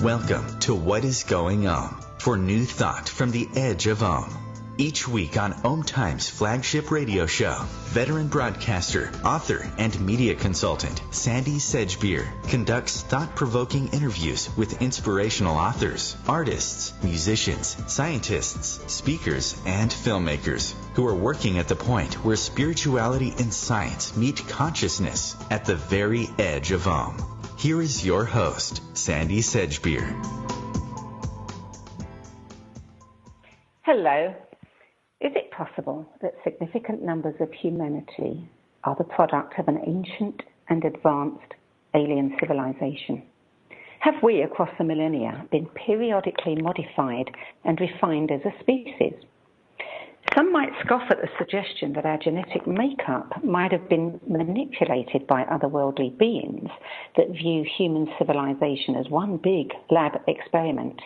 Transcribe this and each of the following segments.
Welcome to What is Going On for new thought from the edge of Om. Each week on OMTimes' flagship radio show, veteran broadcaster, author, and media consultant Sandie Sedgbeer conducts thought-provoking interviews with inspirational authors, artists, musicians, scientists, speakers, and filmmakers who are working at the point where spirituality and science meet consciousness at the very edge of Om. Here is your host, Sandie Sedgbeer. Hello. Is it possible that significant numbers of humanity are the product of an ancient and advanced alien civilization? Have we, across the millennia, been periodically modified and refined as a species? Some might scoff at the suggestion that our genetic makeup might have been manipulated by otherworldly beings that view human civilization as one big lab experiment.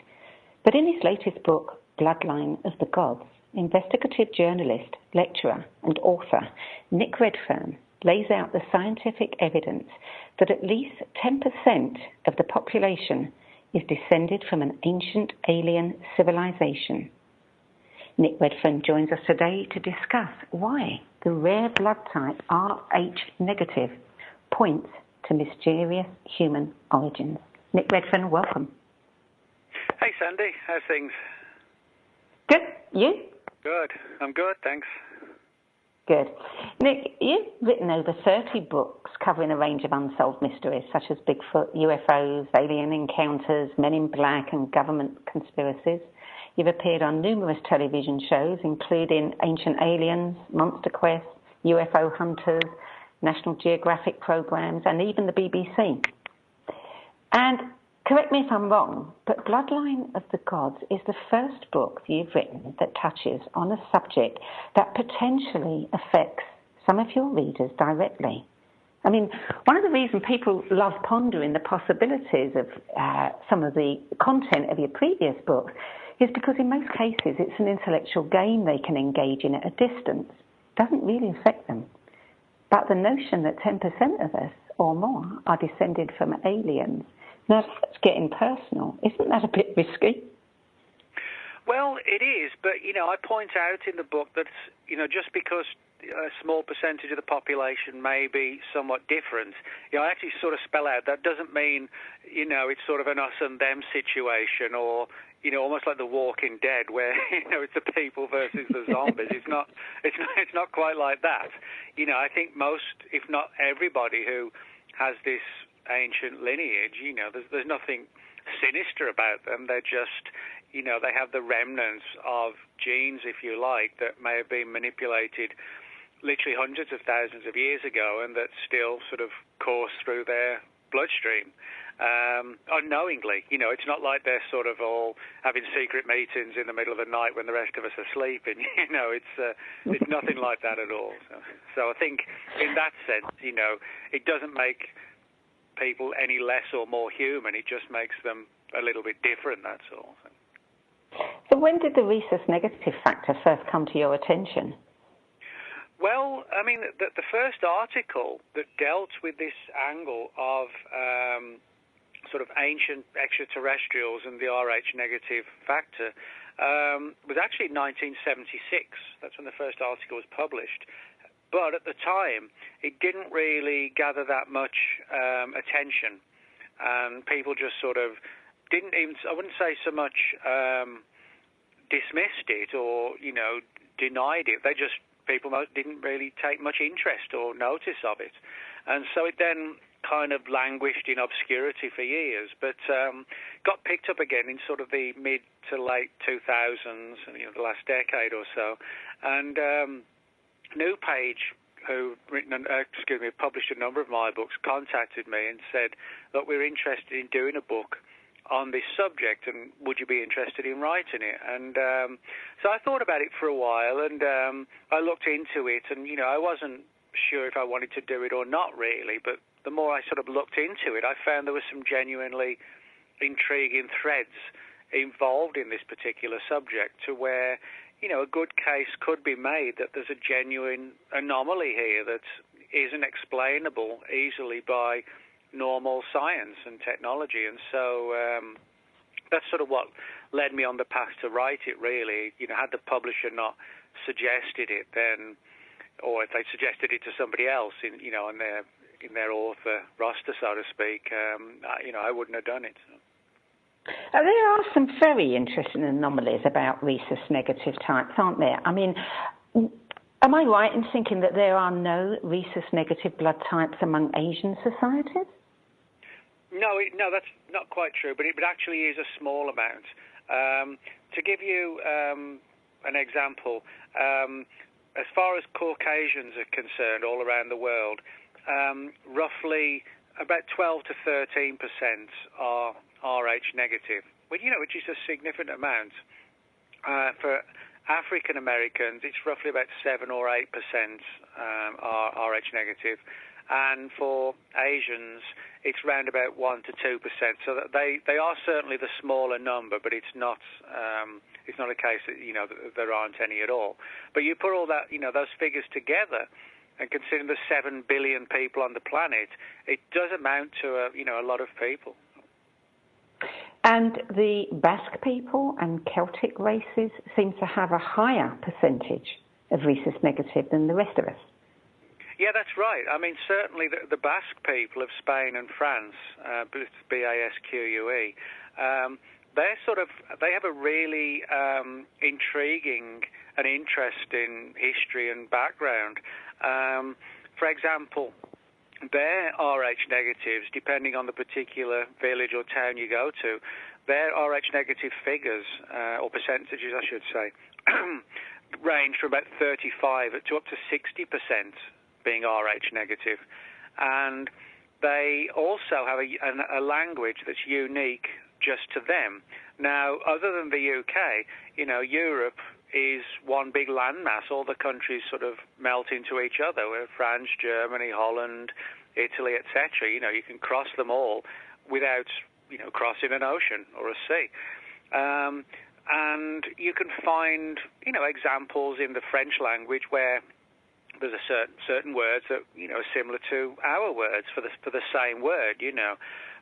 But in his latest book, Bloodline of the Gods, investigative journalist, lecturer, and author Nick Redfern lays out the scientific evidence that at least 10% of the population is descended from an ancient alien civilization. Nick Redfern joins us today to discuss why the rare blood type Rh negative points to mysterious human origins. Nick Redfern, welcome. Hey Sandy, how's things? Good. You? Good. I'm good, thanks. Good. Nick, you've written over 30 books covering a range of unsolved mysteries such as Bigfoot, UFOs, alien encounters, Men in Black, and government conspiracies. You've appeared on numerous television shows, including Ancient Aliens, Monster Quest, UFO Hunters, National Geographic programs, and even the BBC. And correct me if I'm wrong, but Bloodline of the Gods is the first book you've written that touches on a subject that potentially affects some of your readers directly. I mean, one of the reasons people love pondering the possibilities of some of the content of your previous books is because in most cases it's an intellectual game they can engage in at a distance. It doesn't really affect them. But the notion that 10% of us or more are descended from aliens, now, that's getting personal. Isn't that a bit risky? Well, it is, but, I point out in the book that, just because a small percentage of the population may be somewhat different, I actually sort of spell out that doesn't mean, it's sort of an us and them situation or, almost like The Walking Dead where, it's the people versus the zombies. It's not quite like that. I think most, if not everybody who has this ancient lineage, there's nothing sinister about them. They're just, they have the remnants of genes, if you like, that may have been manipulated literally hundreds of thousands of years ago and that still sort of course through their bloodstream unknowingly. It's not like they're sort of all having secret meetings in the middle of the night when the rest of us are sleeping. It's nothing like that at all. So I think in that sense, it doesn't make people any less or more human. It just makes them a little bit different, that's all. So when did the rhesus negative factor first come to your attention? Well, I mean, the first article that dealt with this angle of sort of ancient extraterrestrials and the Rh negative factor was actually in 1976. That's when the first article was published. But at the time, it didn't really gather that much attention. And people just sort of didn't even, I wouldn't say so much dismissed it or, denied it. People didn't really take much interest or notice of it. And so it then kind of languished in obscurity for years, but got picked up again in sort of the mid to late 2000s, the last decade or so. And New Page, who published a number of my books, contacted me and said, look, we're interested in doing a book on this subject, and would you be interested in writing it? And so I thought about it for a while, and I looked into it, and, I wasn't sure if I wanted to do it or not really, but the more I sort of looked into it, I found there were some genuinely intriguing threads involved in this particular subject to where a good case could be made that there's a genuine anomaly here that isn't explainable easily by normal science and technology. And so that's sort of what led me on the path to write it, really. Had the publisher not suggested it, then, or if they suggested it to somebody else in their author roster, so to speak, I wouldn't have done it. There are some very interesting anomalies about rhesus negative types, aren't there? I mean, am I right in thinking that there are no rhesus negative blood types among Asian societies? No, that's not quite true, but it actually is a small amount. To give you an example, as far as Caucasians are concerned all around the world, roughly about 12 to 13% are Rh negative, which is a significant amount. For African Americans, it's roughly about 7 or 8% are Rh negative, and for Asians, it's around about 1 to 2%. So that they are certainly the smaller number, but it's not a case that that there aren't any at all. But you put all that those figures together, and considering the 7 billion people on the planet, it does amount to a lot of people. And the Basque people and Celtic races seem to have a higher percentage of rhesus negative than the rest of us. Yeah, that's right. I mean, certainly the Basque people of Spain and France, BASQUE, they have a really intriguing and interesting history and background. For example, their Rh negatives, depending on the particular village or town you go to, their Rh negative figures, or percentages I should say, range from about 35 to up to 60% being Rh negative. And they also have a language that's unique just to them. Now, other than the UK, Europe is one big landmass. All the countries sort of melt into each other. We're France, Germany, Holland, Italy, etc. You can cross them all without, crossing an ocean or a sea. And you can find, examples in the French language where there's a certain words that, are similar to our words for the same word,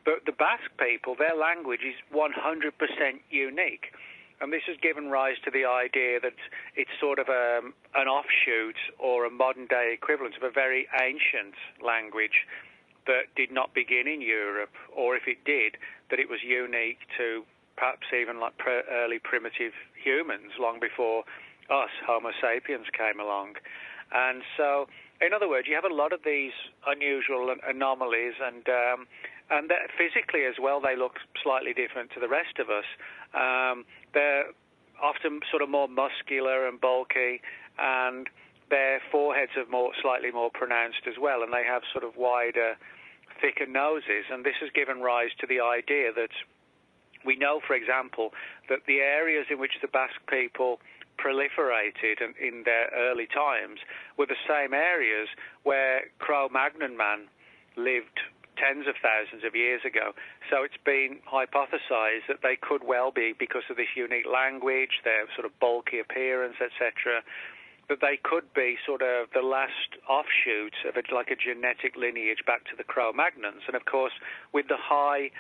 But the Basque people, their language is 100% unique. And this has given rise to the idea that it's sort of an offshoot or a modern-day equivalent of a very ancient language that did not begin in Europe, or if it did, that it was unique to perhaps even like early primitive humans long before us, Homo sapiens, came along. And so, in other words, you have a lot of these unusual anomalies, and that physically as well, they look slightly different to the rest of us. They're often sort of more muscular and bulky, and their foreheads are slightly more pronounced as well, and they have sort of wider, thicker noses. And this has given rise to the idea that we know, for example, that the areas in which the Basque people proliferated in their early times were the same areas where Cro-Magnon man lived tens of thousands of years ago. So it's been hypothesized that they could well be, because of this unique language, their sort of bulky appearance, etc., that they could be sort of the last offshoot of like a genetic lineage back to the Cro-Magnons. And of course, with the high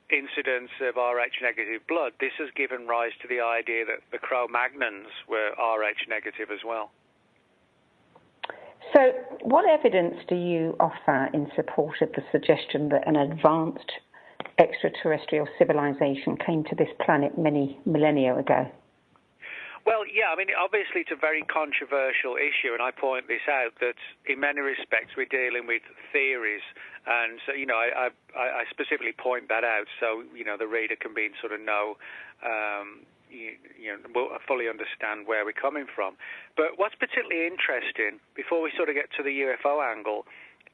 incidence of Rh negative blood, this has given rise to the idea that the Cro-Magnons were Rh negative as well. So what evidence do you offer in support of the suggestion that an advanced extraterrestrial civilization came to this planet many millennia ago? Well, yeah, I mean, obviously it's a very controversial issue, and I point this out, that in many respects we're dealing with theories, and so, I specifically point that out so, the reader can be in sort of will fully understand where we're coming from. But what's particularly interesting, before we sort of get to the UFO angle,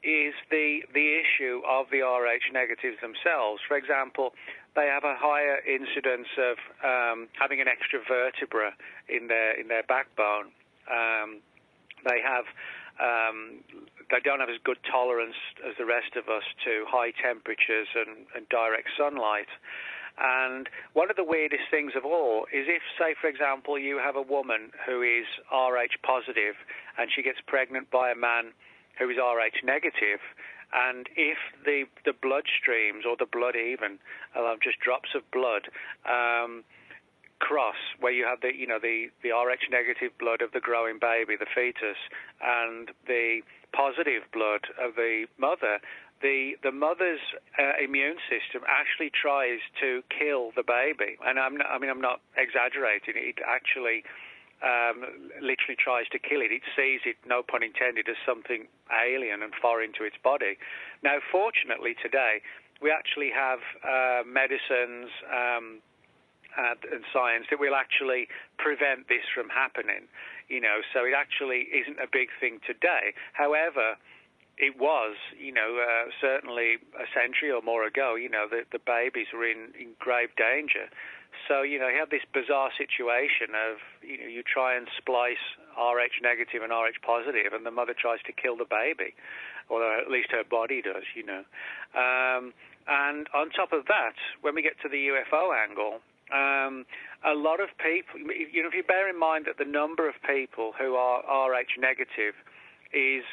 is the issue of the Rh negatives themselves. For example, they have a higher incidence of having an extra vertebra in their backbone. They don't have as good tolerance as the rest of us to high temperatures and direct sunlight. And one of the weirdest things of all is if, say, for example, you have a woman who is Rh positive and she gets pregnant by a man who is Rh negative, and if the blood streams, or the blood even, just drops of blood, cross, where you have the Rh negative blood of the growing baby, the fetus, and the positive blood of the mother, the mother's immune system actually tries to kill the baby. And I'm not exaggerating. It actually literally tries to kill it. It sees it, no pun intended, as something alien and foreign to its body. Now, fortunately, today we actually have medicines and science that will actually prevent this from happening. So it actually isn't a big thing today. However, it was, certainly a century or more ago, the babies were in grave danger. So, you have this bizarre situation of, you try and splice Rh negative and Rh positive, and the mother tries to kill the baby, or at least her body does, And on top of that, when we get to the UFO angle, a lot of people, if you bear in mind that the number of people who are Rh negative is,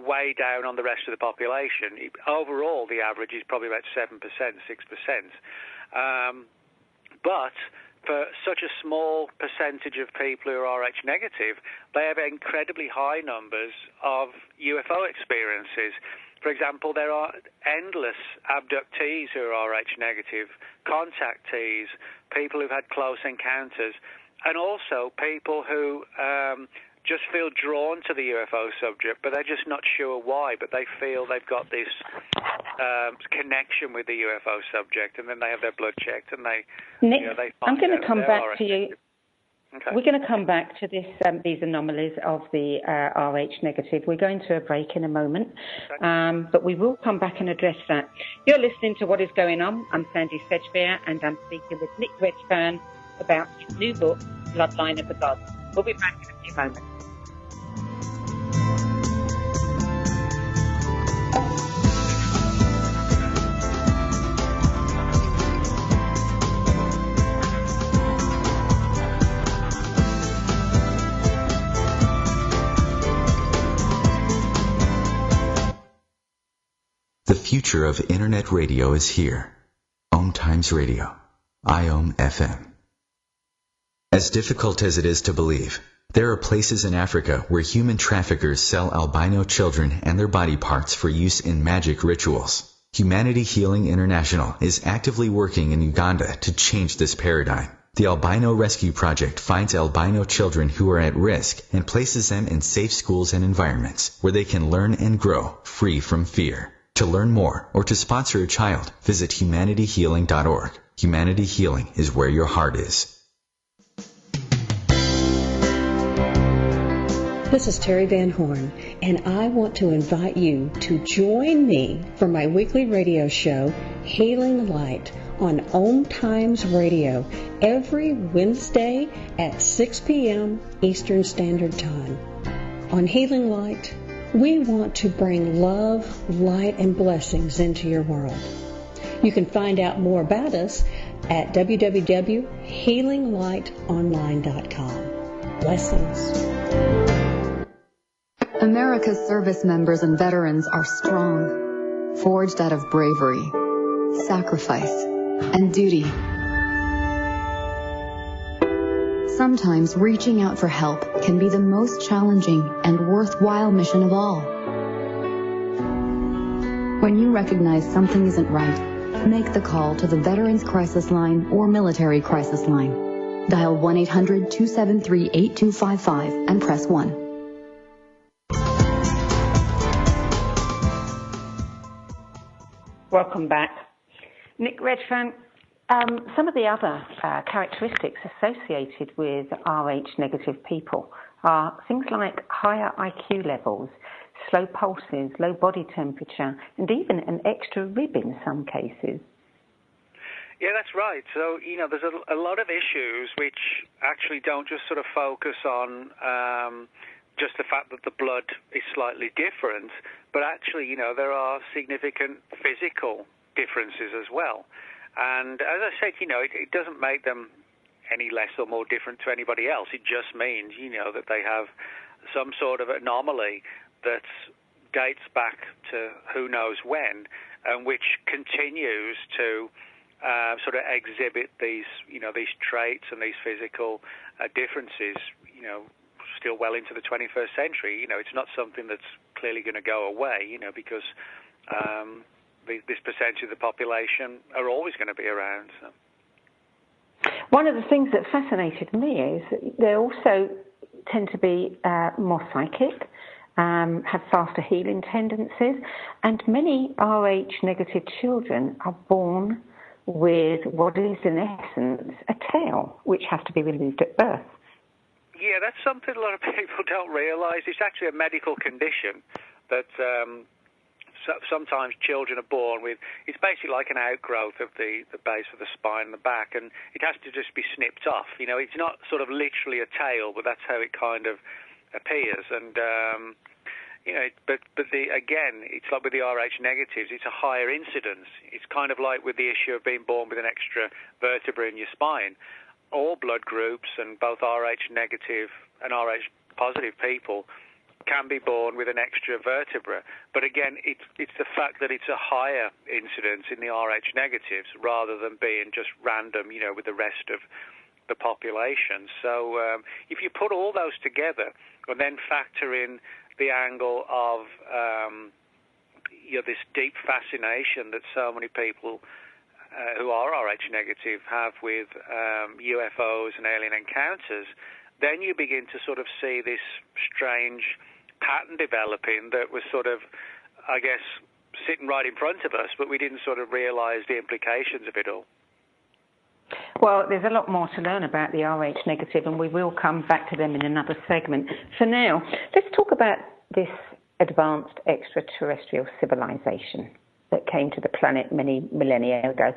way down on the rest of the population. Overall, the average is probably about 7%, 6%. But for such a small percentage of people who are Rh negative, they have incredibly high numbers of UFO experiences. For example, there are endless abductees who are Rh negative, contactees, people who've had close encounters, and also people who just feel drawn to the UFO subject, but they're just not sure why, but they feel they've got this connection with the UFO subject, and then they have their blood checked, and they... Nick, they I'm going to come back to you. Okay. We're going to come back to this, these anomalies of the Rh negative. We're going to a break in a moment, but we will come back and address that. You're listening to What Is Going On. I'm Sandie Sedgbeer, and I'm speaking with Nick Redfern about his new book, Bloodline of the Gods. We'll be back in a few moments. The future of Internet radio is here. OMTimes Radio, IOM FM. As difficult as it is to believe, there are places in Africa where human traffickers sell albino children and their body parts for use in magic rituals. Humanity Healing International is actively working in Uganda to change this paradigm. The Albino Rescue Project finds albino children who are at risk and places them in safe schools and environments where they can learn and grow free from fear. To learn more or to sponsor a child, visit humanityhealing.org. Humanity Healing is where your heart is. This is Terry Van Horn, and I want to invite you to join me for my weekly radio show, Healing Light, on OMTimes Radio, every Wednesday at 6 p.m. Eastern Standard Time. On Healing Light, we want to bring love, light, and blessings into your world. You can find out more about us at www.healinglightonline.com. Blessings. America's service members and veterans are strong, forged out of bravery, sacrifice, and duty. Sometimes reaching out for help can be the most challenging and worthwhile mission of all. When you recognize something isn't right, make the call to the Veterans Crisis Line or Military Crisis Line. Dial 1-800-273-8255 and press 1. Welcome back. Nick Redfern, some of the other characteristics associated with Rh negative people are things like higher IQ levels, slow pulses, low body temperature, and even an extra rib in some cases. Yeah, that's right. So, there's a lot of issues which actually don't just sort of focus on just the fact that the blood is slightly different, but actually, there are significant physical differences as well. And as I said, it doesn't make them any less or more different to anybody else. It just means, that they have some sort of anomaly that's dates back to who knows when, and which continues to sort of exhibit these traits and these physical differences, still well into the 21st century. It's not something that's clearly going to go away, because this percentage of the population are always going to be around. So. One of the things that fascinated me is that they also tend to be more psychic, have faster healing tendencies, and many Rh negative children are born with what is in essence a tail, which has to be removed at birth. Yeah, that's something a lot of people don't realise. It's actually a medical condition that sometimes children are born with. It's basically like an outgrowth of the base of the spine and the back, and it has to just be snipped off. It's not sort of literally a tail, but that's how it kind of appears. And again, it's like with the Rh negatives, it's a higher incidence. It's kind of like with the issue of being born with an extra vertebra in your spine. All blood groups, and both Rh negative and Rh positive people, can be born with an extra vertebra. But again, it's the fact that it's a higher incidence in the Rh negatives rather than being just random, with the rest of the population. So if you put all those together and then factor in the angle of this deep fascination that so many people who are Rh negative have with UFOs and alien encounters, then you begin to sort of see this strange pattern developing that was sort of, I guess, sitting right in front of us, but we didn't sort of realise the implications of it all. Well, there's a lot more to learn about the Rh negative, and we will come back to them in another segment. For now, let's talk about this advanced extraterrestrial civilization that came to the planet many millennia ago.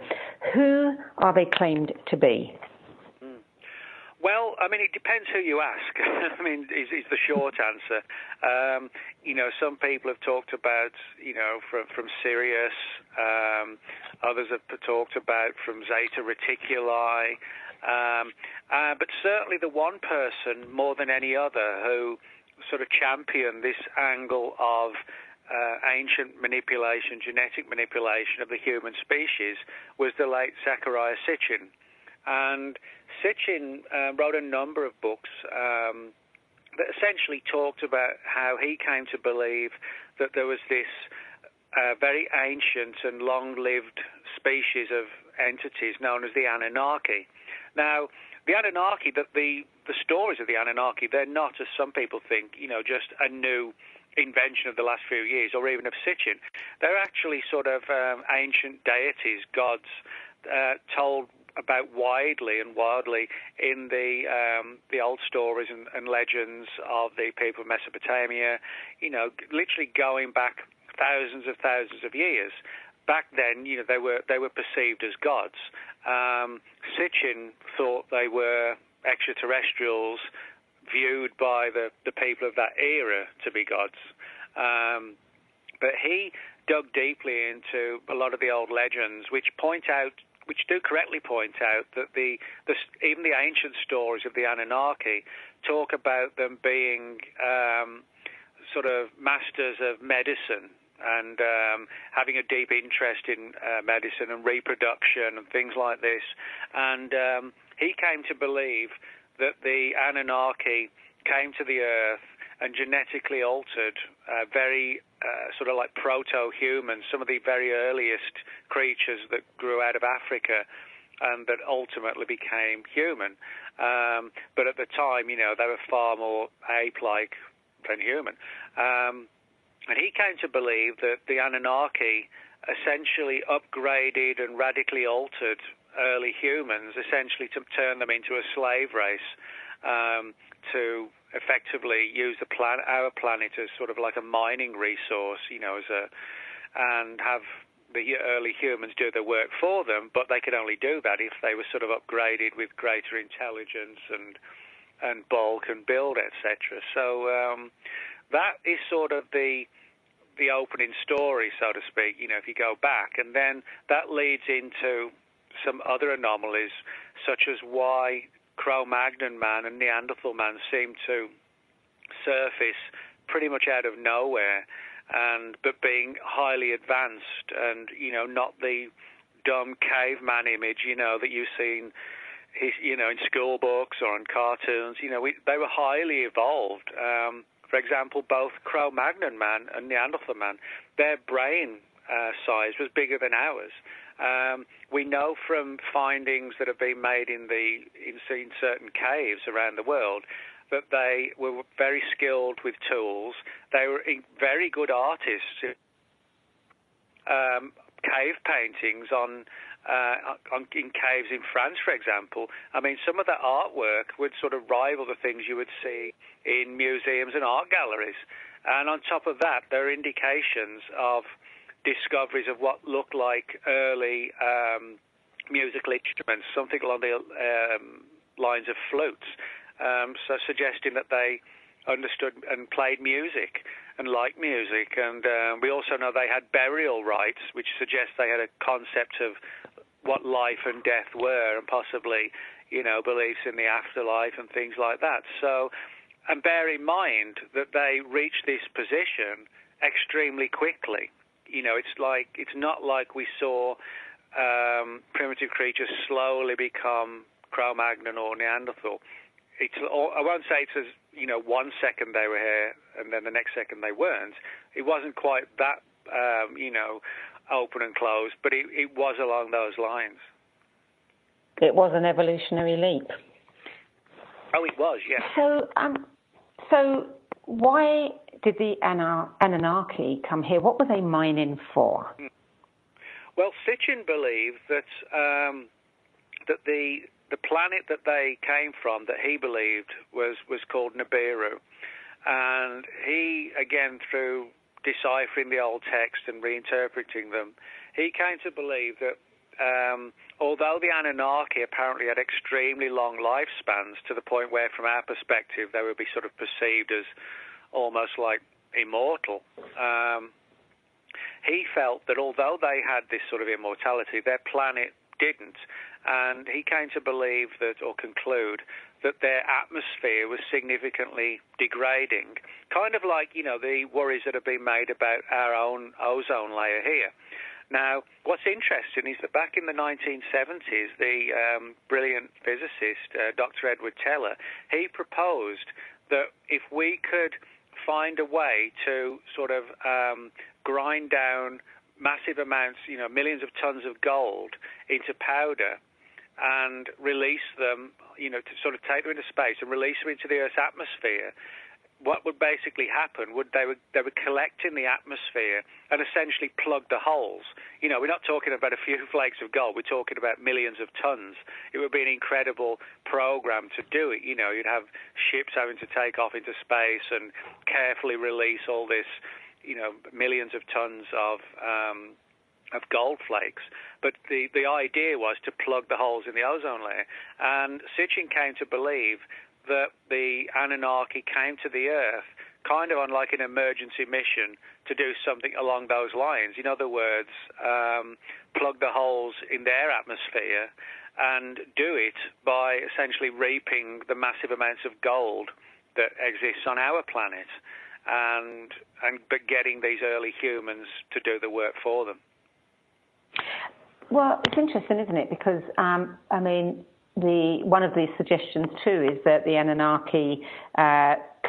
Who are they claimed to be? Well, it depends who you ask. Is the short answer. Some people have talked about, from Sirius. Others have talked about from Zeta Reticuli. But certainly the one person, more than any other, who sort of championed this angle of ancient manipulation, genetic manipulation of the human species, was the late Zecharia Sitchin. And Sitchin wrote a number of books that essentially talked about how he came to believe that there was this very ancient and long-lived species of entities known as the Anunnaki. Now, the Anunnaki, the stories of the Anunnaki, they're not, as some people think, just a new invention of the last few years, or even of Sitchin. They're actually sort of ancient deities, gods, told about widely and wildly in the old stories and legends of the people of Mesopotamia, literally going back thousands of years. Back then, they were perceived as gods. Sitchin thought they were extraterrestrials viewed by the people of that era to be gods. But he dug deeply into a lot of the old legends, which do correctly point out that even the ancient stories of the Anunnaki talk about them being sort of masters of medicine and having a deep interest in medicine and reproduction and things like this. And he came to believe that the Anunnaki came to the Earth and genetically altered very sort of like proto-humans, some of the very earliest creatures that grew out of Africa and that ultimately became human. But at the time, they were far more ape-like than human. And he came to believe that the Anunnaki essentially upgraded and radically altered early humans, essentially to turn them into a slave race, to effectively use our planet as sort of like a mining resource, and have the early humans do the work for them, but they could only do that if they were sort of upgraded with greater intelligence and bulk and build, etc. So that is sort of the opening story, so to speak, if you go back. And then that leads into some other anomalies, such as why Cro-Magnon man and Neanderthal man seem to surface pretty much out of nowhere. but being highly advanced, and not the dumb caveman image that you've seen in school books or in cartoons. They were highly evolved. For example, both Cro-Magnon man and Neanderthal man, their brain size was bigger than ours. We know from findings that have been made in certain caves around the world that they were very skilled with tools. They were very good artists. Cave paintings in caves in France, for example. I mean, some of that artwork would sort of rival the things you would see in museums and art galleries. And on top of that, there are indications of discoveries of what looked like early musical instruments, something along the lines of flutes, so suggesting that they understood and played music and liked music. And we also know they had burial rites, which suggests they had a concept of what life and death were, and possibly, beliefs in the afterlife and things like that. So, and bear in mind that they reached this position extremely quickly. It's not like we saw primitive creatures slowly become Cro-Magnon or Neanderthal. I won't say it's as 1 second they were here and then the next second they weren't. It wasn't quite that open and closed, but it was along those lines. It was an evolutionary leap. Oh, it was, yeah. So why did the Anunnaki come here? What were they mining for? Well, Sitchin believed that the planet that they came from, that he believed was called Nibiru, and he, again, through deciphering the old text and reinterpreting them, he came to believe that although the Anunnaki apparently had extremely long lifespans, to the point where, from our perspective, they would be sort of perceived as almost like immortal, he felt that although they had this sort of immortality, their planet didn't. And he came to believe that, or conclude, that their atmosphere was significantly degrading. Kind of like, the worries that have been made about our own ozone layer here. Now, what's interesting is that back in the 1970s, the brilliant physicist, Dr. Edward Teller, he proposed that if we could find a way to sort of grind down massive amounts, millions of tons of gold into powder and release them, to sort of take them into space and release them into the Earth's atmosphere, what would basically happen would they would collect in the atmosphere and essentially plug the holes. We're not talking about a few flakes of gold. We're talking about millions of tons. It would be an incredible program to do it. You'd have ships having to take off into space and carefully release all this, millions of tons of gold flakes. But the idea was to plug the holes in the ozone layer. And Sitchin came to believe that the Anunnaki came to the Earth kind of on like an emergency mission to do something along those lines. In other words, plug the holes in their atmosphere and do it by essentially reaping the massive amounts of gold that exists on our planet, but getting these early humans to do the work for them. Well, it's interesting, isn't it? Because, one of the suggestions too is that the Anunnaki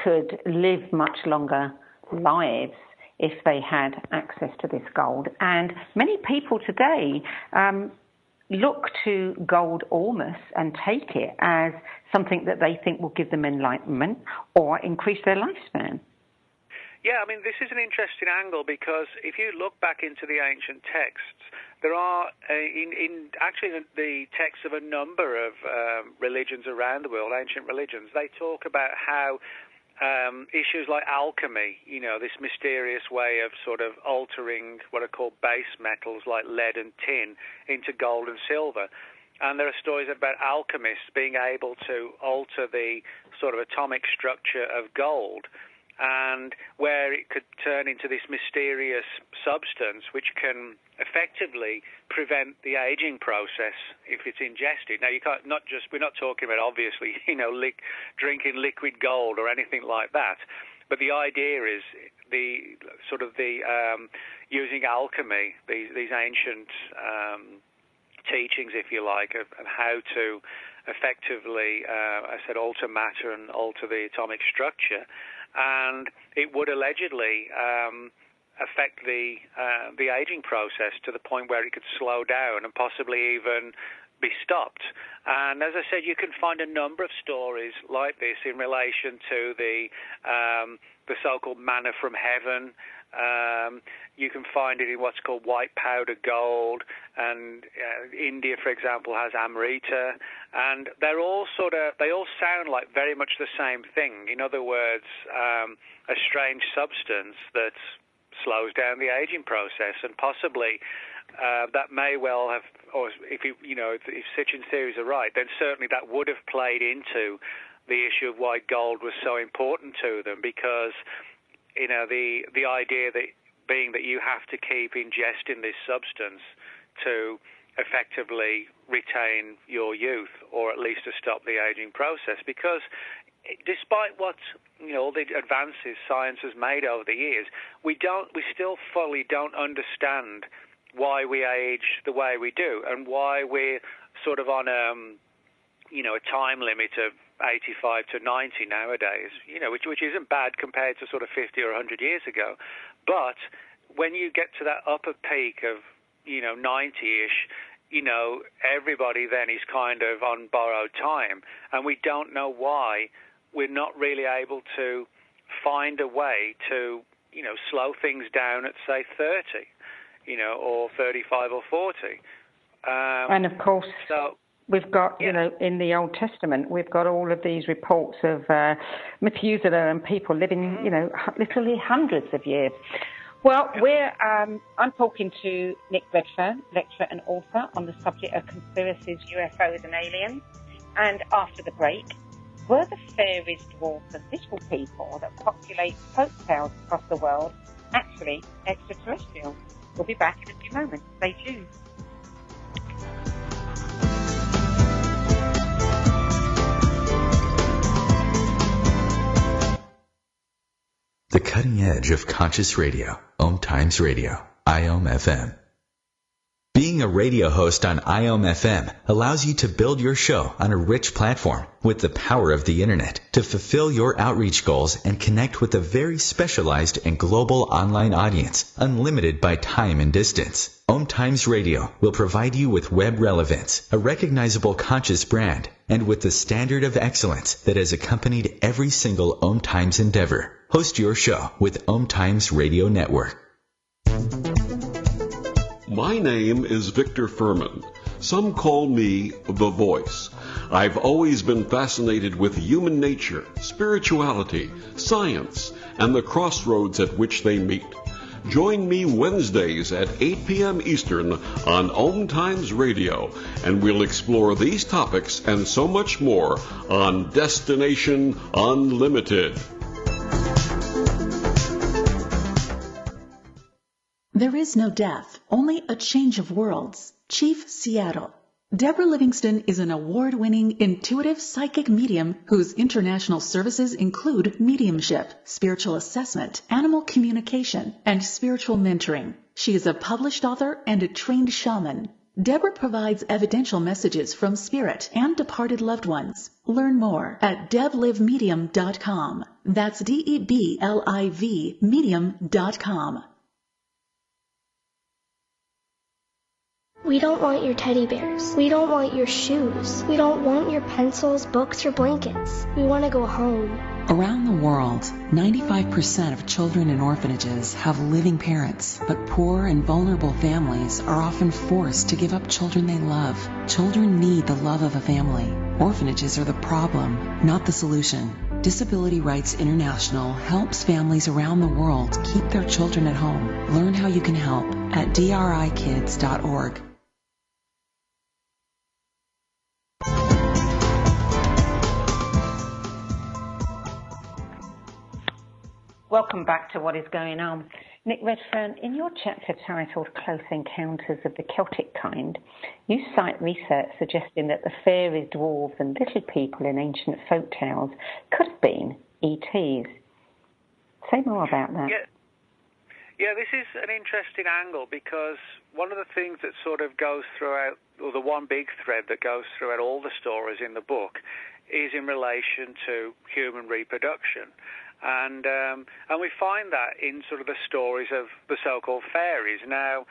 could live much longer lives if they had access to this gold. And many people today look to gold almost and take it as something that they think will give them enlightenment or increase their lifespan. Yeah, this is an interesting angle, because if you look back into the ancient texts, there are, in the texts of a number of religions around the world, ancient religions, they talk about how issues like alchemy, this mysterious way of sort of altering what are called base metals like lead and tin into gold and silver. And there are stories about alchemists being able to alter the sort of atomic structure of gold, and where it could turn into this mysterious substance which can effectively prevent the aging process if it's ingested. Now, we're not talking about, obviously, drinking liquid gold or anything like that, but the idea is the the using alchemy, these ancient teachings, if you like, of how to effectively, I said, alter matter and alter the atomic structure, and it would allegedly affect the aging process to the point where it could slow down and possibly even be stopped. And as I said, you can find a number of stories like this in relation to the so-called manna from heaven. You can find it in what's called white powder gold, and India, for example, has amrita, and they all sound like very much the same thing. In other words, a strange substance that slows down the aging process, and possibly that may well have, or if Sitchin's theories are right, then certainly that would have played into the issue of why gold was so important to them, because the idea that being that you have to keep ingesting this substance to effectively retain your youth, or at least to stop the aging process, because despite what all the advances science has made over the years, we still fully don't understand why we age the way we do, and why we're sort of on a time limit of 85 to 90 nowadays, which isn't bad compared to sort of 50 or 100 years ago. But when you get to that upper peak of 90-ish, everybody then is kind of on borrowed time, and we don't know why we're not really able to find a way to slow things down at, say, 30, or 35 or 40. And of course, we've got, in the Old Testament, we've got all of these reports of Methuselah and people living, literally hundreds of years. Well, I'm talking to Nick Redfern, lecturer and author on the subject of conspiracies, UFOs and aliens. And after the break, were the fairies, dwarves and little people that populate folk tales across the world actually extraterrestrials? We'll be back in a few moments. Stay tuned. The cutting edge of conscious radio, OMTimes Radio, IOM FM. Being a radio host on IOM FM allows you to build your show on a rich platform with the power of the internet to fulfill your outreach goals and connect with a very specialized and global online audience, unlimited by time and distance. OMTimes Radio will provide you with web relevance, a recognizable conscious brand, and with the standard of excellence that has accompanied every single OMTimes endeavor. Host your show with OMTimes Radio Network. My name is Victor Furman. Some call me The Voice. I've always been fascinated with human nature, spirituality, science, and the crossroads at which they meet. Join me Wednesdays at 8 p.m. Eastern on OMTimes Radio, and we'll explore these topics and so much more on Destination Unlimited. There is no death, only a change of worlds. Chief Seattle. Deborah Livingston is an award-winning intuitive psychic medium whose international services include mediumship, spiritual assessment, animal communication, and spiritual mentoring. She is a published author and a trained shaman. Deborah provides evidential messages from spirit and departed loved ones. Learn more at deblivemedium.com. That's DEBLIV medium.com. We don't want your teddy bears. We don't want your shoes. We don't want your pencils, books, or blankets. We want to go home. Around the world, 95% of children in orphanages have living parents, but poor and vulnerable families are often forced to give up children they love. Children need the love of a family. Orphanages are the problem, not the solution. Disability Rights International helps families around the world keep their children at home. Learn how you can help at drikids.org. Welcome back to What is Going On. Nick Redfern, in your chapter titled Close Encounters of the Celtic Kind, you cite research suggesting that the fairies, dwarves and little people in ancient folk tales could have been ETs. Say more about that. Yeah, this is an interesting angle because one of the things that sort of goes throughout, or the one big thread that goes throughout all the stories in the book, is in relation to human reproduction. And we find that in sort of the stories of the so-called fairies. Now,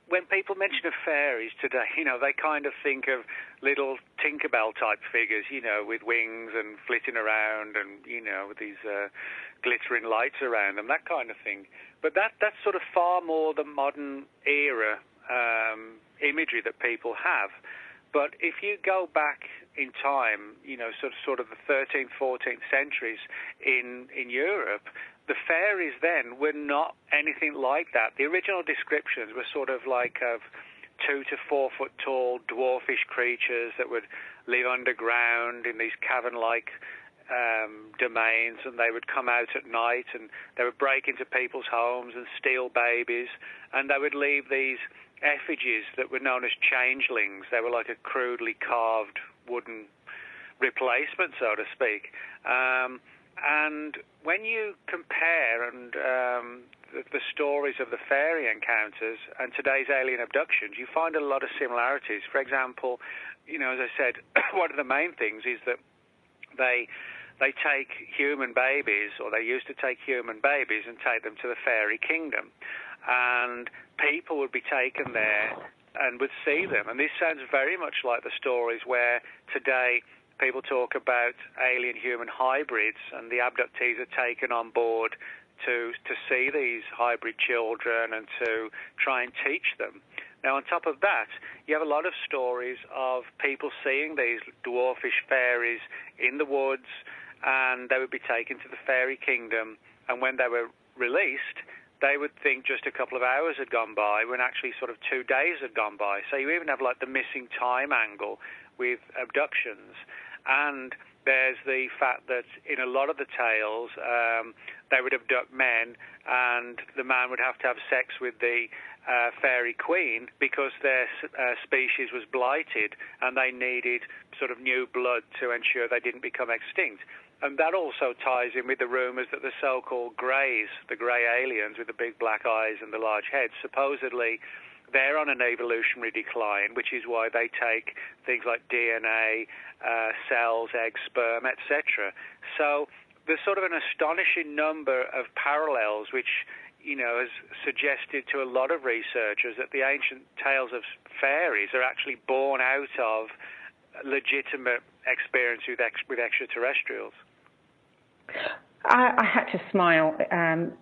when people mention of fairies today, they kind of think of little Tinkerbell-type figures, with wings and flitting around and, with these glittering lights around them, that kind of thing. But that's sort of far more the modern era imagery that people have. But if you go back in time, sort of the 13th, 14th centuries in Europe, the fairies then were not anything like that. The original descriptions were sort of like of 2 to 4 foot tall dwarfish creatures that would live underground in these cavern-like domains, and they would come out at night and they would break into people's homes and steal babies, and they would leave these effigies that were known as changelings. They were like a crudely carved wooden replacement, so to speak. And when you compare the stories of the fairy encounters and today's alien abductions, you find a lot of similarities. For example, as I said, one of the main things is that they take human babies, or they used to take human babies and take them to the fairy kingdom. And people would be taken there and would see them. And this sounds very much like the stories where today people talk about alien-human hybrids, and the abductees are taken on board to see these hybrid children and to try and teach them. Now, on top of that, you have a lot of stories of people seeing these dwarfish fairies in the woods, and they would be taken to the fairy kingdom, and when they were released, they would think just a couple of hours had gone by, when actually sort of 2 days had gone by. So you even have like the missing time angle with abductions. And there's the fact that in a lot of the tales, they would abduct men, and the man would have to have sex with the fairy queen because their species was blighted, and they needed sort of new blood to ensure they didn't become extinct. And that also ties in with the rumours that the so-called greys, the grey aliens with the big black eyes and the large heads, supposedly they're on an evolutionary decline, which is why they take things like DNA, cells, eggs, sperm, etc. So there's sort of an astonishing number of parallels, which has suggested to a lot of researchers that the ancient tales of fairies are actually born out of legitimate experience with extraterrestrials. I had to smile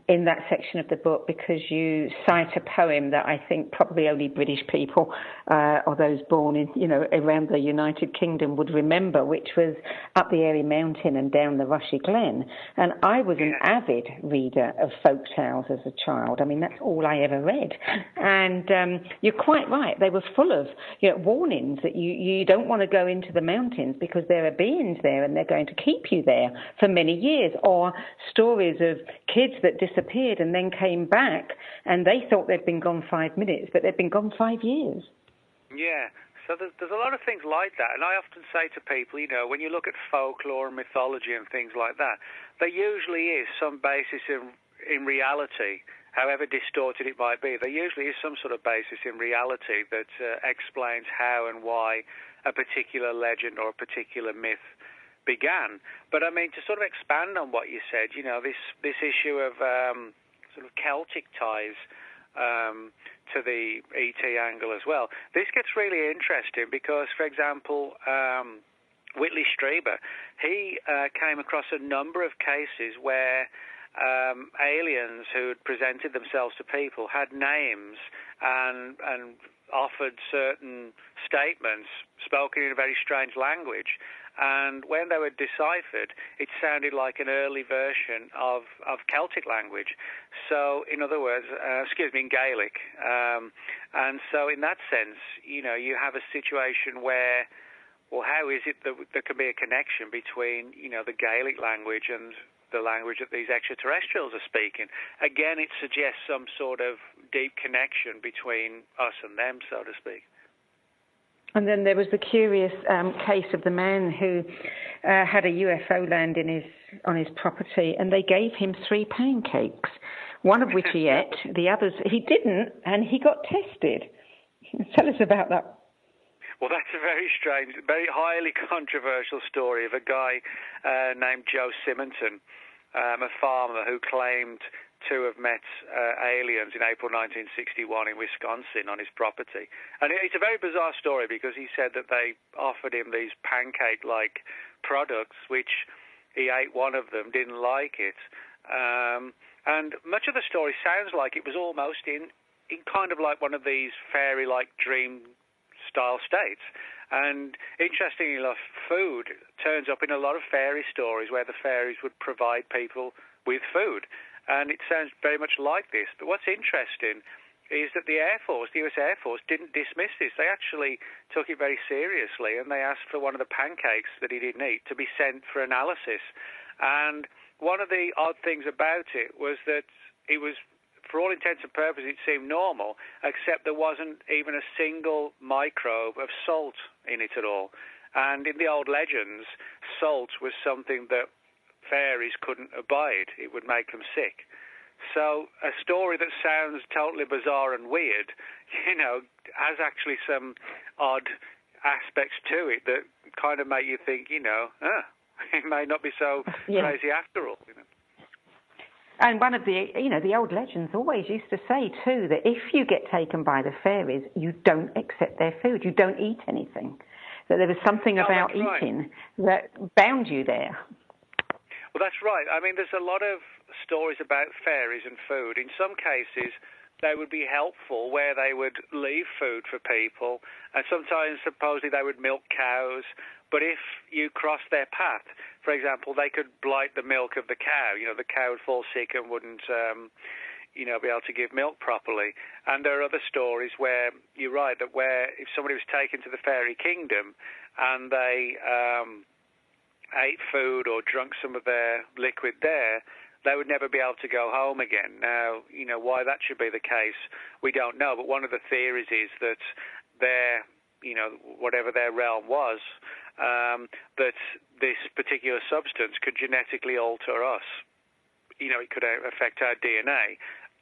in that section of the book because you cite a poem that I think probably only British people or those born in, around the United Kingdom would remember, which was Up the Airy Mountain and Down the Rushy Glen. And I was an avid reader of folk tales as a child. I mean, that's all I ever read. And you're quite right. They were full of warnings that you don't want to go into the mountains because there are beings there and they're going to keep you there for many years. Or stories of kids that disappeared and then came back and they thought they'd been gone 5 minutes, but they'd been gone 5 years. Yeah, so there's a lot of things like that. And I often say to people, when you look at folklore and mythology and things like that, there usually is some basis in reality, however distorted it might be. There usually is some sort of basis in reality that explains how and why a particular legend or a particular myth began. But I mean, to sort of expand on what you said, this issue of sort of Celtic ties to the ET angle as well. This gets really interesting because, for example, Whitley Strieber, he came across a number of cases where aliens who had presented themselves to people had names and offered certain statements spoken in a very strange language. And when they were deciphered, it sounded like an early version of Celtic language. So, in other words, in Gaelic. And so in that sense, you have a situation where, well, how is it that there can be a connection between, the Gaelic language and the language that these extraterrestrials are speaking? Again, it suggests some sort of deep connection between us and them, so to speak. And then there was the curious case of the man who had a UFO land on his property, and they gave him 3 pancakes, one of which he ate, the others he didn't, and he got tested. Tell us about that. Well, that's a very strange, very highly controversial story of a guy named Joe Simonton, a farmer who claimed to have met aliens in April 1961 in Wisconsin on his property. And it's a very bizarre story because he said that they offered him these pancake-like products, which he ate one of them, didn't like it. And much of the story sounds like it was almost in kind of like one of these fairy-like dream-style states. And interestingly enough, food turns up in a lot of fairy stories where the fairies would provide people with food. And it sounds very much like this. But what's interesting is that the Air Force, the US Air Force, didn't dismiss this. They actually took it very seriously, and they asked for one of the pancakes that he didn't eat to be sent for analysis. And one of the odd things about it was that it was, for all intents and purposes, it seemed normal, except there wasn't even a single microbe of salt in it at all. And in the old legends, salt was something that fairies couldn't abide. It would make them sick. So a story that sounds totally bizarre and weird, has actually some odd aspects to it that kind of make you think, it may not be so crazy after all. And one of the, the old legends always used to say, too, that if you get taken by the fairies, you don't accept their food. You don't eat anything. That there was something about eating that bound you there. Well, that's right. I mean, there's a lot of stories about fairies and food. In some cases, they would be helpful where they would leave food for people, and sometimes supposedly they would milk cows. But if you crossed their path, for example, they could blight the milk of the cow. The cow would fall sick and wouldn't, be able to give milk properly. And there are other stories where you're right, that where if somebody was taken to the fairy kingdom and they ate food or drunk some of their liquid there, they would never be able to go home again. Now, why that should be the case, we don't know. But one of the theories is that their, whatever their realm was, that this particular substance could genetically alter us. It could affect our DNA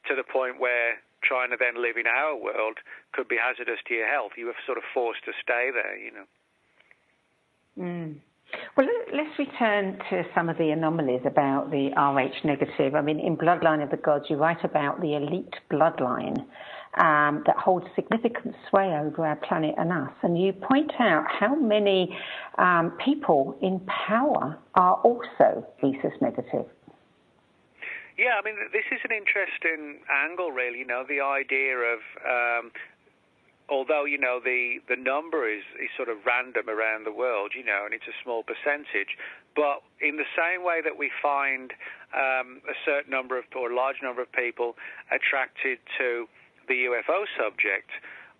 to the point where trying to then live in our world could be hazardous to your health. You were sort of forced to stay there, Well, let's return to some of the anomalies about the Rh negative. I mean, in Bloodline of the Gods, you write about the Elite Bloodline that holds significant sway over our planet and us. And you point out how many people in power are also rhesus negative. Yeah, I mean, this is an interesting angle, really, the idea of... although, the number is sort of random around the world, and it's a small percentage, but in the same way that we find a certain number of, or a large number of people attracted to the UFO subject,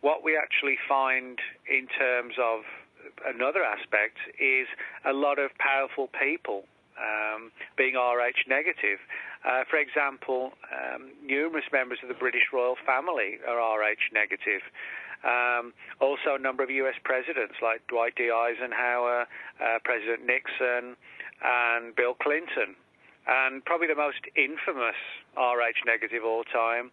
what we actually find in terms of another aspect is a lot of powerful people being Rh negative. For example, numerous members of the British royal family are Rh negative. Also, a number of U.S. presidents like Dwight D. Eisenhower, President Nixon, and Bill Clinton. And probably the most infamous Rh negative of all time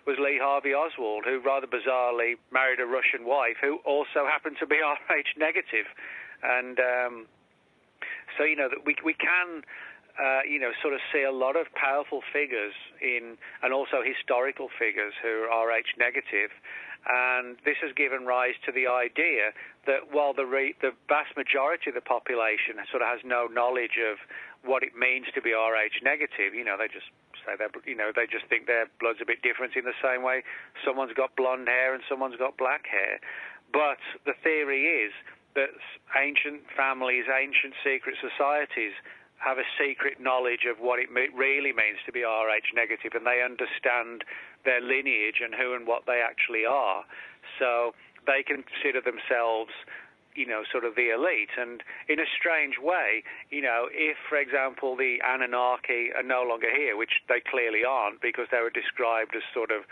was Lee Harvey Oswald, who rather bizarrely married a Russian wife who also happened to be Rh negative. And so, that we can... sort of see a lot of powerful figures and also historical figures who are Rh negative. And this has given rise to the idea that while the vast majority of the population sort of has no knowledge of what it means to be Rh negative, they just say that, they just think their blood's a bit different in the same way someone's got blonde hair and someone's got black hair. But the theory is that ancient families, ancient secret societies have a secret knowledge of what it really means to be Rh negative, and they understand their lineage and who and what they actually are. So they consider themselves, sort of the elite. And in a strange way, if, for example, the Anunnaki are no longer here, which they clearly aren't because they were described as sort of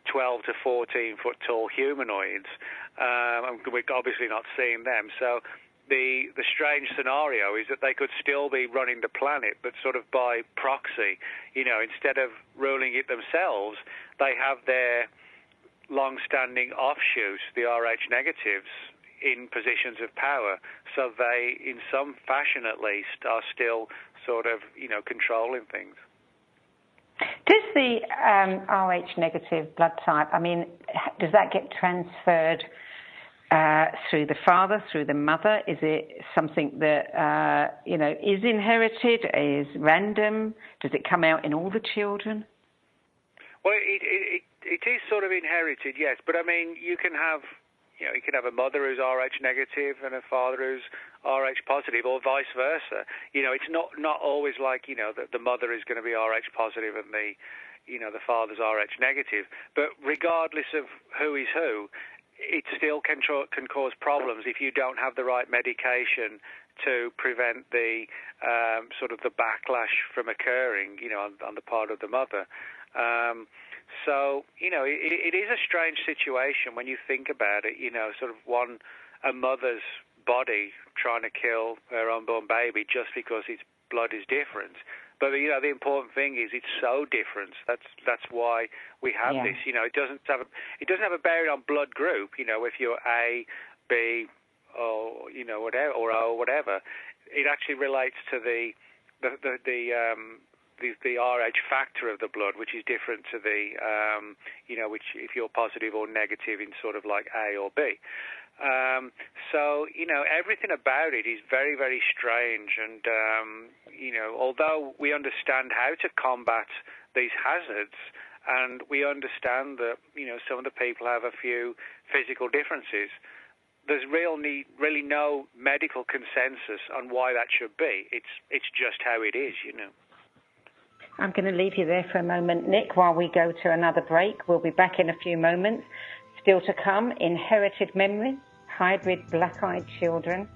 12 to 14 foot tall humanoids, and we're obviously not seeing them. So the strange scenario is that they could still be running the planet, but sort of by proxy. Instead of ruling it themselves, they have their long-standing offshoots, the Rh negatives, in positions of power. So they, in some fashion at least, are still sort of, controlling things. Does the Rh negative blood type, does that get transferred through the father, through the mother? Is it something that, is inherited, is random? Does it come out in all the children? Well, it is sort of inherited, yes. But, you can have a mother who's Rh negative and a father who's Rh positive, or vice versa. It's not always like, that the mother is going to be Rh positive and the father's Rh negative. But regardless of who is who, it still can cause problems if you don't have the right medication to prevent the sort of the backlash from occurring, on the part of the mother. So, it is a strange situation when you think about it, sort of a mother's body trying to kill her unborn baby just because its blood is different. But, the important thing is it's so different. That's why we have this. It doesn't have a bearing on blood group, if you're A, B, or, whatever, or O, whatever. It actually relates to the Rh factor of the blood, which is different to the, which if you're positive or negative in sort of like A or B. So, everything about it is very, very strange. And, although we understand how to combat these hazards, and we understand that, some of the people have a few physical differences, there's really no medical consensus on why that should be. It's just how it is, I'm going to leave you there for a moment, Nick, while we go to another break. We'll be back in a few moments. Still to come, inherited memory, hybrid black-eyed children,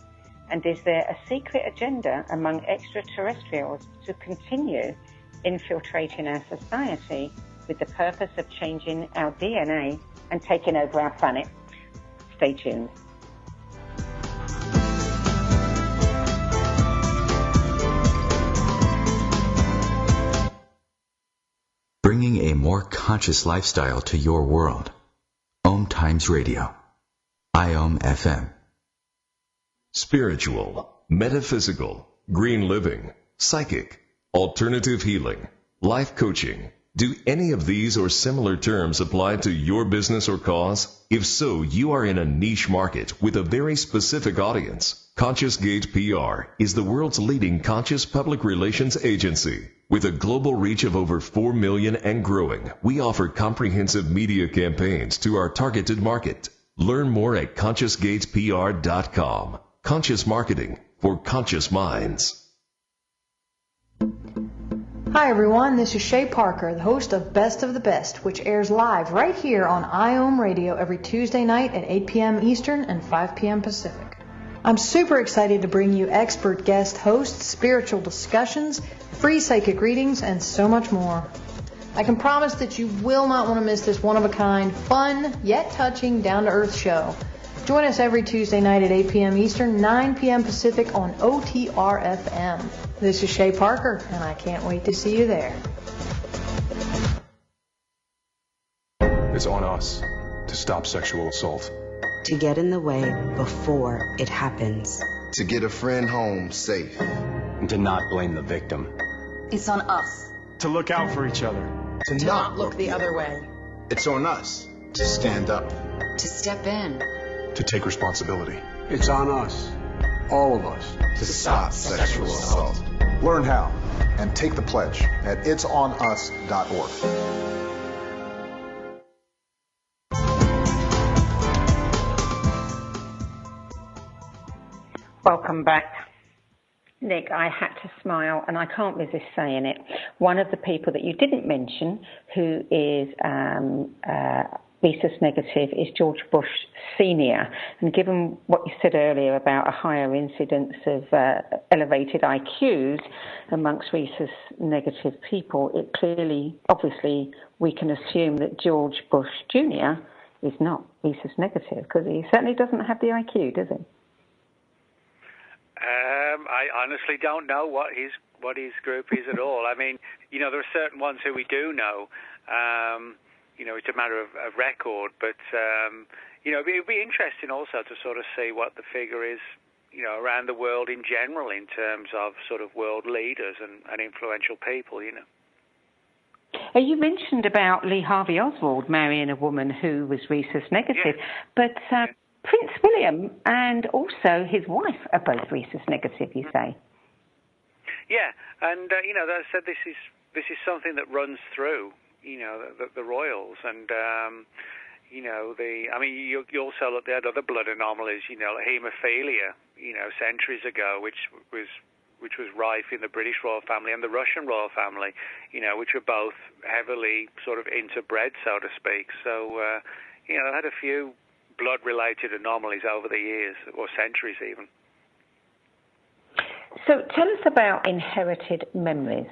and is there a secret agenda among extraterrestrials to continue infiltrating our society with the purpose of changing our DNA and taking over our planet? Stay tuned. Bringing a more conscious lifestyle to your world. OMTimes Radio. IOM FM. Spiritual, metaphysical, green living, psychic, alternative healing, life coaching. Do any of these or similar terms apply to your business or cause? If so, you are in a niche market with a very specific audience. Conscious Gate PR is the world's leading conscious public relations agency. With a global reach of over 4 million and growing, we offer comprehensive media campaigns to our targeted market. Learn more at ConsciousGatesPR.com. Conscious marketing for conscious minds. Hi everyone, this is Shay Parker, the host of Best of the Best, which airs live right here on IOM Radio every Tuesday night at 8 p.m. Eastern and 5 p.m. Pacific. I'm super excited to bring you expert guest hosts, spiritual discussions, free psychic readings, and so much more. I can promise that you will not want to miss this one-of-a-kind, fun, yet touching, down-to-earth show. Join us every Tuesday night at 8 p.m. Eastern, 9 p.m. Pacific on OTR-FM. This is Shay Parker, and I can't wait to see you there. It's on us to stop sexual assault. To get in the way before it happens. To get a friend home safe. And to not blame the victim. It's on us. To look out for each other. To not look the other way. It's on us to stand up. To step in. To take responsibility. It's on us, all of us, to stop sexual assault. Learn how and take the pledge at itsonus.org. Welcome back. Nick, I had to smile, and I can't resist saying it. One of the people that you didn't mention who is rhesus negative is George Bush Sr. And given what you said earlier about a higher incidence of elevated IQs amongst rhesus negative people, it clearly, obviously, we can assume that George Bush Jr. is not rhesus negative, because he certainly doesn't have the IQ, does he? I honestly don't know what his group is at all. I mean, there are certain ones who we do know. It's a matter of record, but it would be interesting also to sort of see what the figure is, around the world in general in terms of sort of world leaders and influential people. You mentioned about Lee Harvey Oswald marrying a woman who was rhesus negative, but Prince William and also his wife are both rhesus negative, you say? Yeah, and as I said, this is something that runs through, the royals, and you also looked at other blood anomalies, like haemophilia, centuries ago, which was rife in the British royal family and the Russian royal family, which were both heavily sort of interbred, so to speak. So, they had a few blood-related anomalies over the years, or centuries even. So tell us about inherited memories.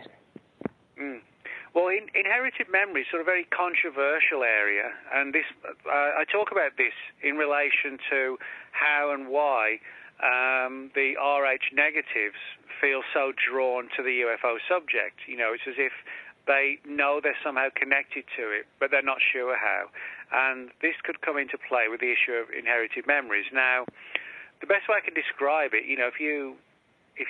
Well, inherited memories, sort of very controversial area, and this I talk about this in relation to how and why the RH negatives feel so drawn to the UFO subject. It's as if they know they're somehow connected to it, but they're not sure how. And this could come into play with the issue of inherited memories. Now, the best way I can describe it, if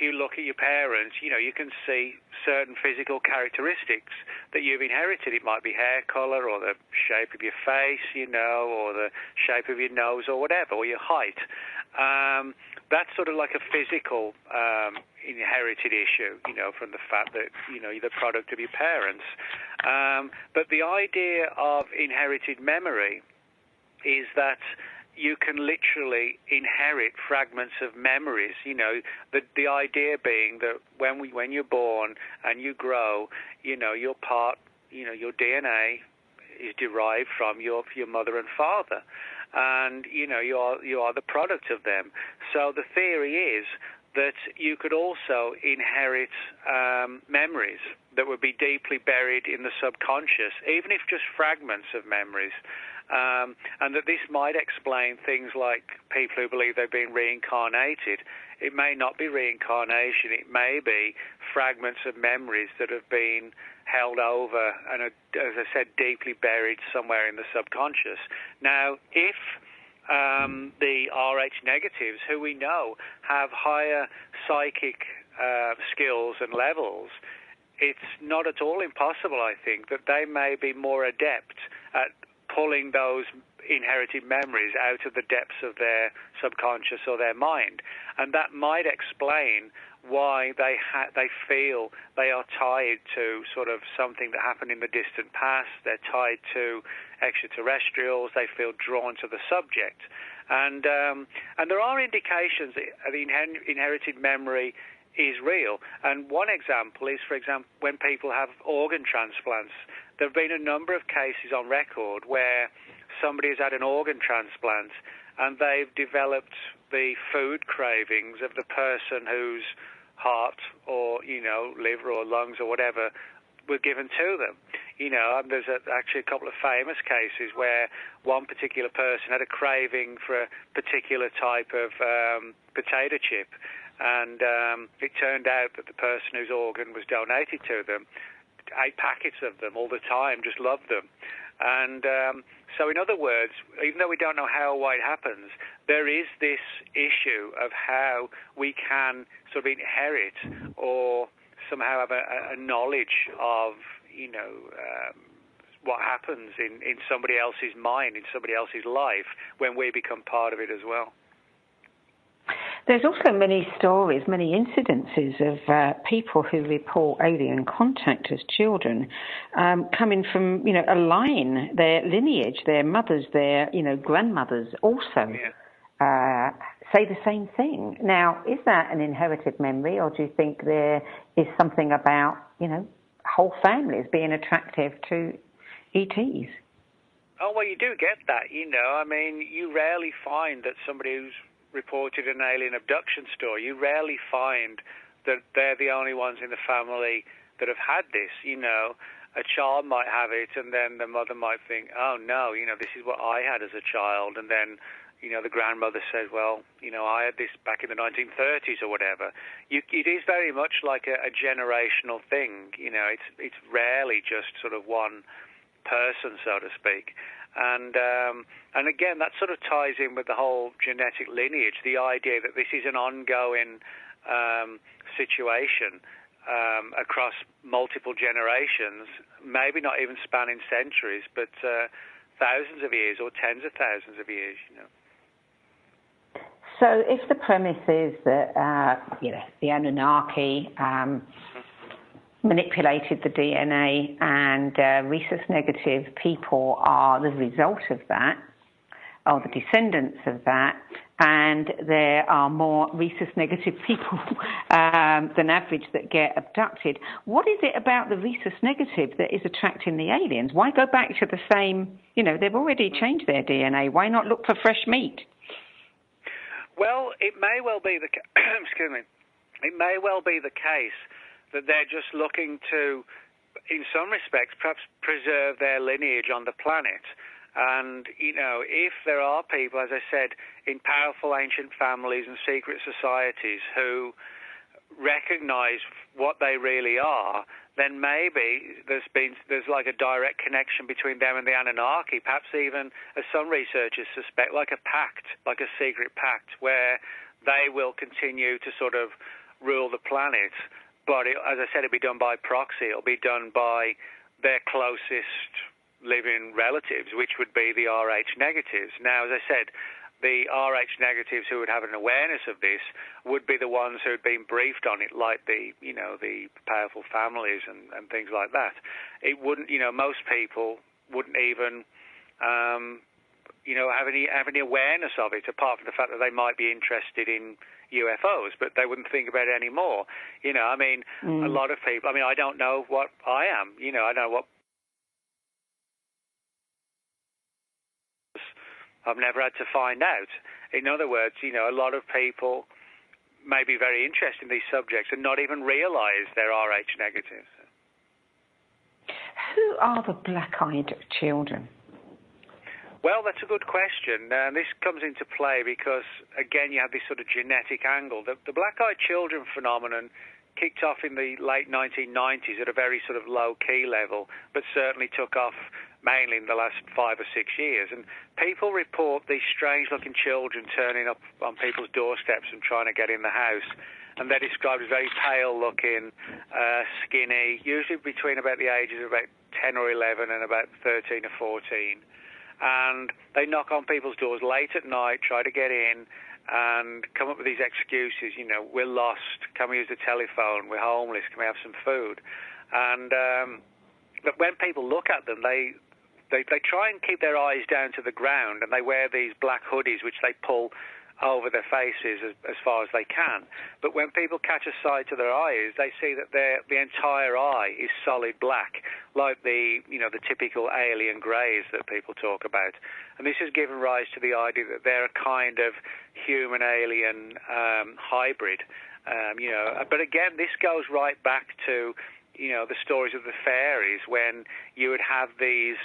you look at your parents, you can see certain physical characteristics that you've inherited. It might be hair color or the shape of your face, or the shape of your nose or whatever, or your height. That's sort of like a physical inherited issue, from the fact that, you're the product of your parents. But the idea of inherited memory is that you can literally inherit fragments of memories. The idea being that when you're born and you grow, your part, your DNA is derived from your mother and father, and you are the product of them. So the theory is that you could also inherit memories that would be deeply buried in the subconscious, even if just fragments of memories. And that this might explain things like people who believe they've been reincarnated. It may not be reincarnation. It may be fragments of memories that have been held over and are, as I said, deeply buried somewhere in the subconscious. Now, if the RH negatives, who we know have higher psychic skills and levels, it's not at all impossible, I think, that they may be more adept at pulling those inherited memories out of the depths of their subconscious or their mind. And that might explain why they feel they are tied to sort of something that happened in the distant past. They're tied to extraterrestrials. They feel drawn to the subject. And there are indications that the inherited memory is real. And one example is, for example, when people have organ transplants. There have been a number of cases on record where somebody has had an organ transplant and they've developed the food cravings of the person whose heart or, liver or lungs or whatever were given to them. There's actually a couple of famous cases where one particular person had a craving for a particular type of potato chip, and it turned out that the person whose organ was donated to them ate packets of them all the time, just loved them. And so in other words, even though we don't know how or why it happens, there is this issue of how we can sort of inherit or somehow have a knowledge of, what happens in somebody else's mind, in somebody else's life, when we become part of it as well. There's also many stories, many incidences of people who report alien contact as children, coming from, a line, their lineage, their mothers, their, grandmothers also say the same thing. Now, is that an inherited memory, or do you think there is something about, whole families being attractive to ETs? Oh, well, you do get that, you rarely find that somebody who's reported an alien abduction story, you rarely find that they're the only ones in the family that have had this. A child might have it, and then the mother might think, oh no, this is what I had as a child, and then the grandmother says, well, I had this back in the 1930s or whatever. It is very much like a generational thing. It's rarely just sort of one person, so to speak. And again, that sort of ties in with the whole genetic lineage, the idea that this is an ongoing situation across multiple generations, maybe not even spanning centuries, but thousands of years or tens of thousands of years, So if the premise is that, the Anunnaki manipulated the DNA and rhesus negative people are the result of that, or the descendants of that, and there are more rhesus negative people than average that get abducted, what is it about the rhesus negative that is attracting the aliens? Why go back to the same, they've already changed their DNA. Why not look for fresh meat? Well, it may well be excuse me. It may well be the case that they're just looking to, in some respects, perhaps preserve their lineage on the planet. And, if there are people, as I said, in powerful ancient families and secret societies who recognize what they really are, then maybe there's like a direct connection between them and the Anunnaki, perhaps even, as some researchers suspect, like a pact, like a secret pact, where they will continue to sort of rule the planet. But as I said, it'll be done by proxy. It'll be done by their closest living relatives, which would be the Rh negatives. Now, as I said, the Rh negatives who would have an awareness of this would be the ones who had been briefed on it, like the powerful families and things like that. It wouldn't, most people wouldn't even, have any awareness of it, apart from the fact that they might be interested in UFOs, but they wouldn't think about it anymore. A lot of people, I don't know what I am, I don't know what I've never had to find out. In other words, a lot of people may be very interested in these subjects and not even realize they're Rh negatives. Who are the black-eyed children? Well, that's a good question. This comes into play because, again, you have this sort of genetic angle. The black-eyed children phenomenon kicked off in the late 1990s at a very sort of low-key level, but certainly took off mainly in the last 5 or 6 years. And people report these strange-looking children turning up on people's doorsteps and trying to get in the house. And they're described as very pale-looking, skinny, usually between about the ages of about 10 or 11 and about 13 or 14. And they knock on people's doors late at night, try to get in, and come up with these excuses, we're lost, can we use the telephone, we're homeless, can we have some food? And but when people look at them, they try and keep their eyes down to the ground, and they wear these black hoodies which they pull over their faces as far as they can. But when people catch a sight to their eyes, they see that the entire eye is solid black, like the typical alien greys that people talk about. And this has given rise to the idea that they're a kind of human-alien hybrid. But again, this goes right back to the stories of the fairies, when you would have these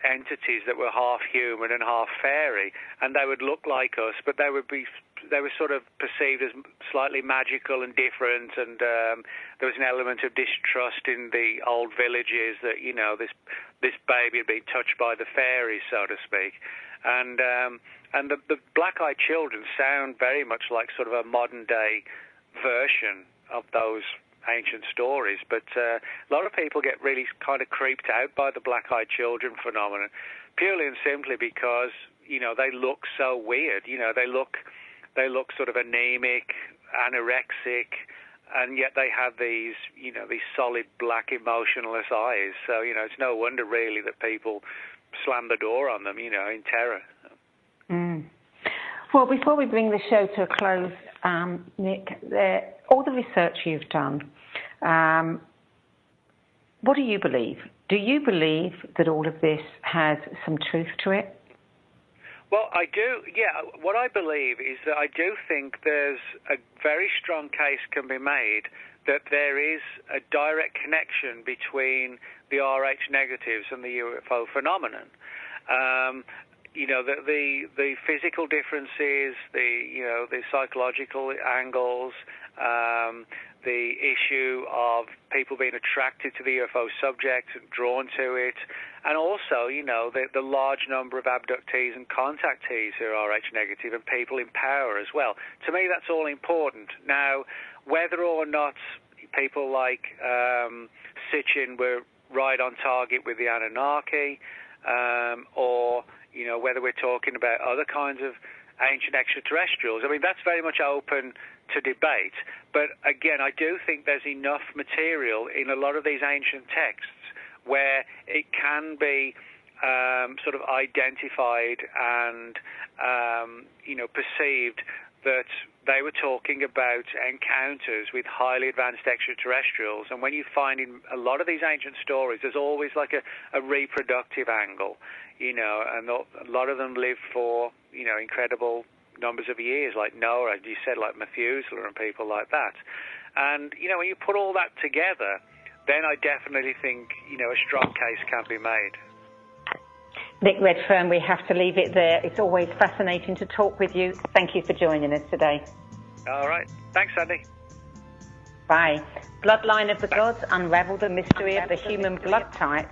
entities that were half human and half fairy, and they would look like us, but they were sort of perceived as slightly magical and different, and there was an element of distrust in the old villages that this baby had been touched by the fairies, so to speak. And the black-eyed children sound very much like sort of a modern-day version of those ancient stories, but a lot of people get really kind of creeped out by the black-eyed children phenomenon, purely and simply because they look so weird. They look sort of anemic, anorexic, and yet they have these solid black emotionless eyes. So it's no wonder really that people slam the door on them, in terror. Well, before we bring the show to a close, Nick, all the research you've done, what do you believe? Do you believe that all of this has some truth to it? Well, I do, yeah. What I believe is that I do think there's a very strong case can be made that there is a direct connection between the Rh negatives and the UFO phenomenon. you know, the physical differences, the psychological angles, the issue of people being attracted to the UFO subject, drawn to it, and also, you know, the large number of abductees and contactees who are Rh negative and people in power as well. To me, that's all important. Now, whether or not people like Sitchin were right on target with the Anunnaki, or, you know, whether we're talking about other kinds of ancient extraterrestrials, I mean, that's very much open to debate. But again, I do think there's enough material in a lot of these ancient texts where it can be sort of identified and, you know, perceived that they were talking about encounters with highly advanced extraterrestrials. And when you find in a lot of these ancient stories, there's always like a reproductive angle, you know, and a lot of them live for, you know, incredible numbers of years, like Noah, as you said, like Methuselah and people like that. And, you know, when you put all that together, then I definitely think, you know, a strong case can be made. Nick Redfern, we have to leave it there. It's always fascinating to talk with you. Thank you for joining us today. All right. Thanks, Sandie. Bye. Bloodline of the Gods, unravel the mystery of the human blood type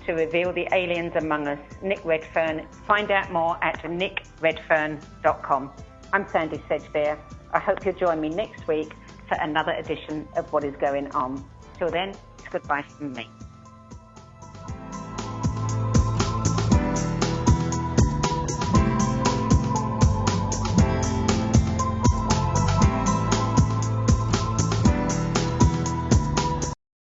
to reveal the aliens among us. Nick Redfern. Find out more at nickredfern.com. I'm Sandie Sedgbeer. I hope you'll join me next week for another edition of What Is Going On. Till then, it's goodbye from me.